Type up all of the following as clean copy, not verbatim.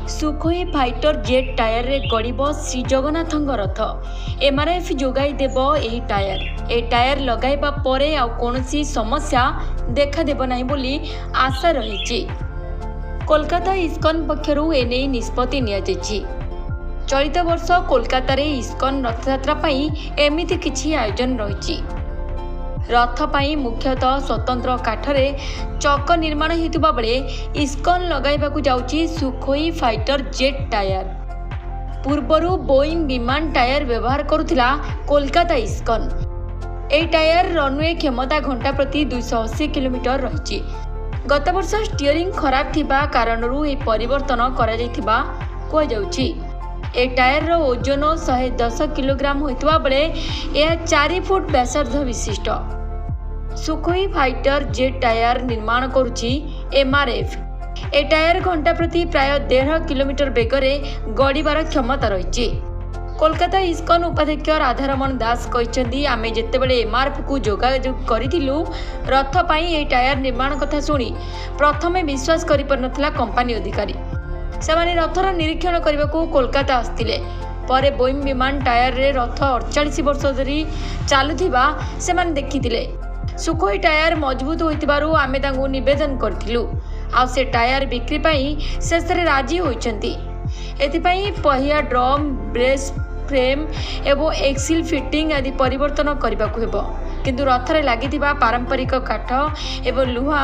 Sukhoi fighter jet tyre रे गड़ब श्री जगन्नाथ रथ। MRF जोगाई देव यही tyre. ए tyre लगाइबा परे आ कोनोसी समस्या देखा देब नाही बोली आशा रही। कोलकाता इस्कन पक्षरु एने निष्पत्ति निया जायछि। चलित वर्ष कोलकाता रे इस्कन रथयात्रा पई एमिति किछि आयोजन रहिछि। रथ पाई मुख्यतः स्वतंत्र काठरे चक निर्माण हेतुबा बेले इस्कन लगाइबाकु जाउछि सुखोई फाइटर जेट टायर। पूर्वरु बोइंग विमान टायर व्यवहार करुथिला कोलकाता इस्कन। ए टायर रनवे क्षमता घंटा प्रति 280 किलोमीटर रहिछि। गत वर्ष स्टीयरिंग खराब थिबा कारणरु ए परिवर्तन करा जायथिबा कोआ जाउछि। ए टायर रो ओजन 110 किलोग्राम होइतबा बेले यह 4 फुट व्यासार्ध विशिष्ट। सुखोई फाइटर जेट टायर निर्माण करुछि एमआरएफ। ए टायर घंटा प्रति प्राय 1.5 किलोमीटर बेगरे गड़िबार क्षमता रही। कोलकाता इस्कन उपाध्यक्ष राधारमण दास कहते आमे जेतेबेले एमआरएफ को जोगाजोग करिथिलु रथ पाई ए टायर निर्माण कथा शुणी प्रथमे विश्वास करि परनथला कंपनी अधिकारी। सेमाने रथर निरीक्षण करने को कोलकाता आसथिले। परे बोइंग विमान टायर रे रथ 48 वर्ष धरी चलुथिबा सेमाने देखिथिले। सुखोई टायर मजबूत होइतिबारु आमे तांगु निवेदन करथिलु आ से टायर बिक्री पई शेषरे राजी होइचंती। एथिपई पहिया ड्रम ब्रेस फ्रेम एवं एक्सिल फिटिंग आदि परिवर्तन करबाकु हेबो, किंतु रथरे लागिथिबा पारंपरिक काठ एवं लुहा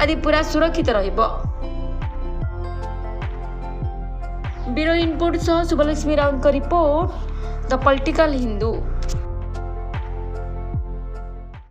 आदि पूरा सुरक्षित रहिबो। ब्यूरो इनपुट सह शुभलक्ष्मी राउत का रिपोर्ट, द पॉलिटिकल हिंदू।